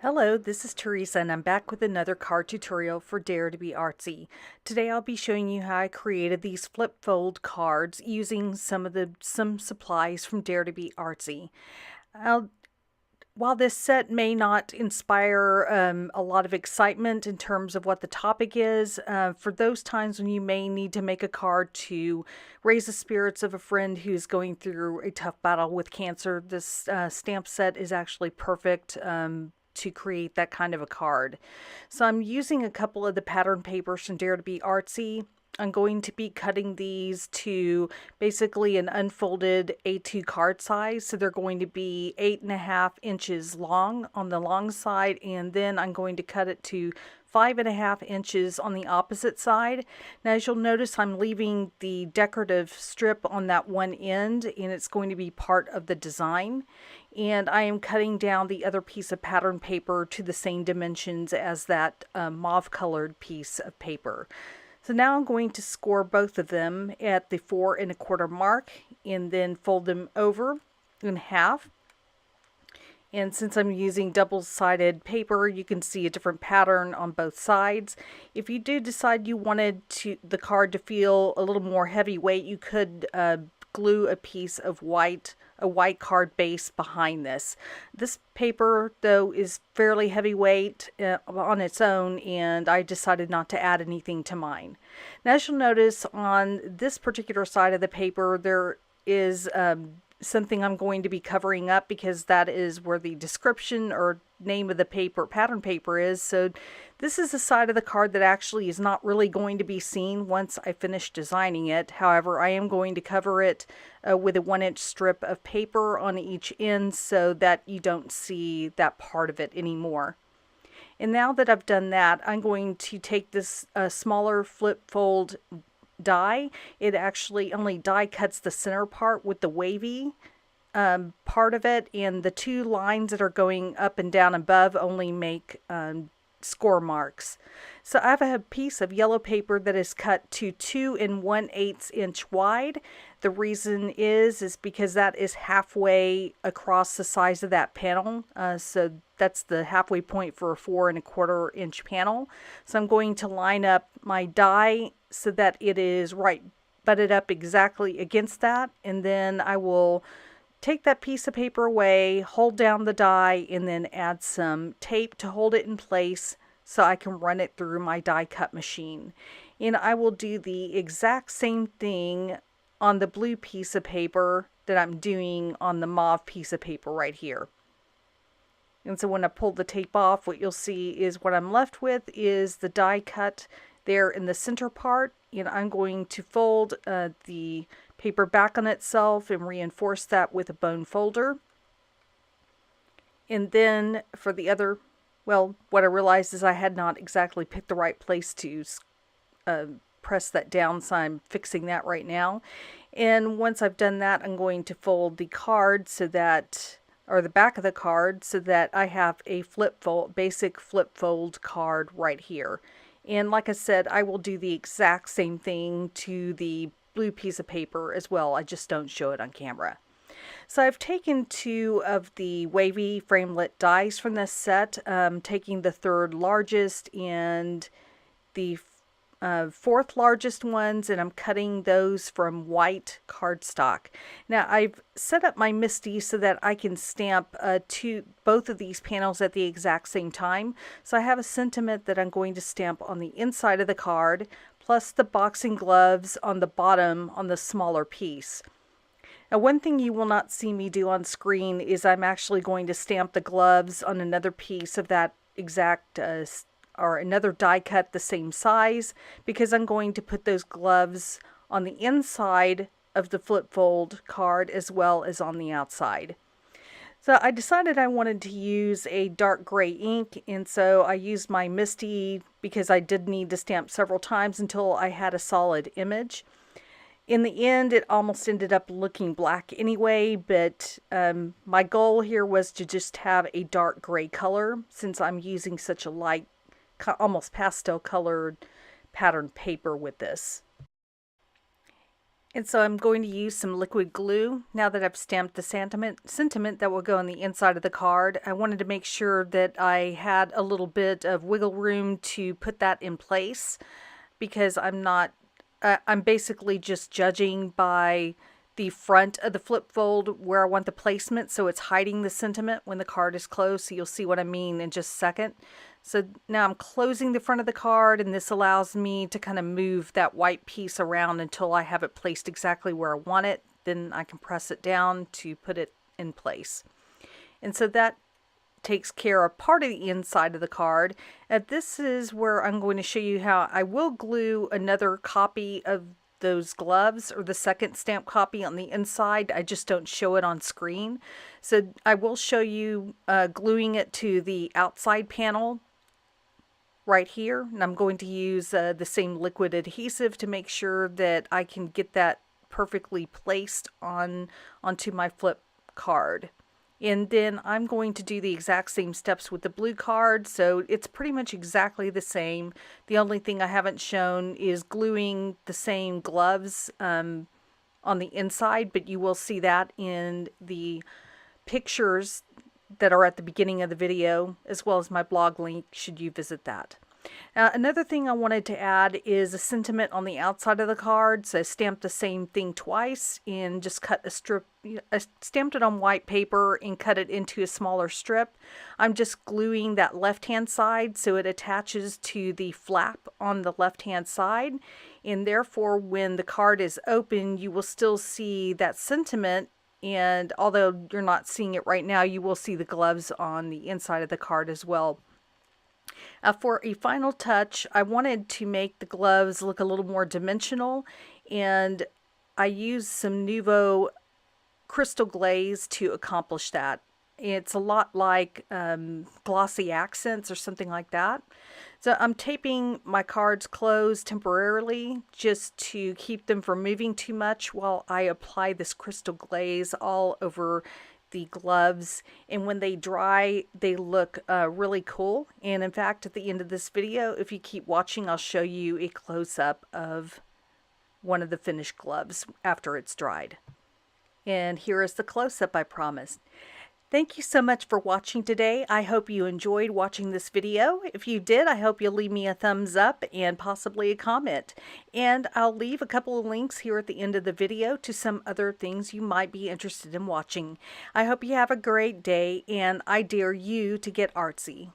Hello, this is Teresa and I'm back with another card tutorial for Dare to be Artsy. Today I'll be showing you how I created these flip fold cards using some supplies from Dare to be Artsy. I'll, while this set may not inspire a lot of excitement in terms of what the topic is, for those times when you may need to make a card to raise the spirits of a friend who's going through a tough battle with cancer, this stamp set is actually perfect to create that kind of a card. So I'm using a couple of the pattern papers from Dare to be Artsy. I'm going to be cutting these to basically an unfolded A2 card size. So they're going to be 8.5 inches long on the long side, and then I'm going to cut it to 5.5 inches on the opposite side. Now, as you'll notice, I'm leaving the decorative strip on that one end, and it's going to be part of the design. And I am cutting down the other piece of pattern paper to the same dimensions as that mauve colored piece of paper. So now I'm going to score both of them at the 4.25 mark and then fold them over in half. And since I'm using double-sided paper, you can see a different pattern on both sides. If you do decide you wanted the card to feel a little more heavyweight, you could glue a piece of a white card base behind this. This paper, though, is fairly heavyweight on its own, and I decided not to add anything to mine. Now, as you'll notice, on this particular side of the paper, there is something I'm going to be covering up because that is where the description or name of the pattern paper is. So this is the side of the card that actually is not really going to be seen once I finish designing it. However, I am going to cover it with a 1-inch strip of paper on each end so that you don't see that part of it anymore. And now that I've done that, I'm going to take this smaller flip fold die. It actually only die cuts the center part with the wavy part of it, and the two lines that are going up and down above only make score marks. So I have a piece of yellow paper that is cut to 2 1/8 inch wide. The reason is because that is halfway across the size of that panel. So that's the halfway point for a 4.25 inch panel. So I'm going to line up my die so that it is right butted up exactly against that, and then I will take that piece of paper away, hold down the die, and then add some tape to hold it in place so I can run it through my die cut machine. And I will do the exact same thing on the blue piece of paper that I'm doing on the mauve piece of paper right here. And so when I pull the tape off, what you'll see is what I'm left with is the die cut there in the center part. And I'm going to fold the paper back on itself and reinforce that with a bone folder. And then for the other, well, what I realized is I had not exactly picked the right place to press that down, so I'm fixing that right now. And once I've done that, I'm going to fold the card so that, or the back of the card, so that I have a basic flip fold card right here. And like I said, I will do the exact same thing to the blue piece of paper as well. I just don't show it on camera. So I've taken 2 of the wavy framelit dies from this set, taking the 3rd largest and the 4th largest ones, and I'm cutting those from white cardstock. Now I've set up my MISTI so that I can stamp both of these panels at the exact same time. So I have a sentiment that I'm going to stamp on the inside of the card, plus the boxing gloves on the bottom on the smaller piece. Now, one thing you will not see me do on screen is I'm actually going to stamp the gloves on another piece of that exact or another die cut the same size, because I'm going to put those gloves on the inside of the flip fold card as well as on the outside. So I decided I wanted to use a dark gray ink, and so I used my MISTI because I did need to stamp several times until I had a solid image. In the end, it almost ended up looking black anyway, but my goal here was to just have a dark gray color since I'm using such a light, almost pastel colored pattern paper with this. And so I'm going to use some liquid glue now that I've stamped the sentiment that will go on the inside of the card. I wanted to make sure that I had a little bit of wiggle room to put that in place because I'm basically just judging by the front of the flip fold where I want the placement, so it's hiding the sentiment when the card is closed. So you'll see what I mean in just a second. So now I'm closing the front of the card, and this allows me to kind of move that white piece around until I have it placed exactly where I want it. Then I can press it down to put it in place. And so that takes care of part of the inside of the card. This is where I'm going to show you how I will glue another copy of those gloves, or the second stamp copy, on the inside. I just don't show it on screen. So I will show you gluing it to the outside panel right here, and I'm going to use the same liquid adhesive to make sure that I can get that perfectly placed onto my flip card. And then I'm going to do the exact same steps with the blue card, so it's pretty much exactly the same. The only thing I haven't shown is gluing the same gloves on the inside, but you will see that in the pictures that are at the beginning of the video, as well as my blog link should you visit that. Another thing I wanted to add is a sentiment on the outside of the card. So I stamped the same thing twice and just cut a strip. I stamped it on white paper and cut it into a smaller strip. I'm just gluing that left hand side so it attaches to the flap on the left hand side, and therefore when the card is open you will still see that sentiment, and although you're not seeing it right now, you will see the gloves on the inside of the card as well. For a final touch, I wanted to make the gloves look a little more dimensional, and I used some Nuvo crystal glaze to accomplish that. It's a lot like glossy accents or something like that. So I'm taping my cards closed temporarily just to keep them from moving too much while I apply this crystal glaze all over the gloves, and when they dry they look really cool. And in fact, at the end of this video, if you keep watching, I'll show you a close-up of one of the finished gloves after it's dried. And here is the close-up I promised. Thank you so much for watching today. I hope you enjoyed watching this video. If you did, I hope you'll leave me a thumbs up and possibly a comment. And I'll leave a couple of links here at the end of the video to some other things you might be interested in watching. I hope you have a great day, and I dare you to get artsy.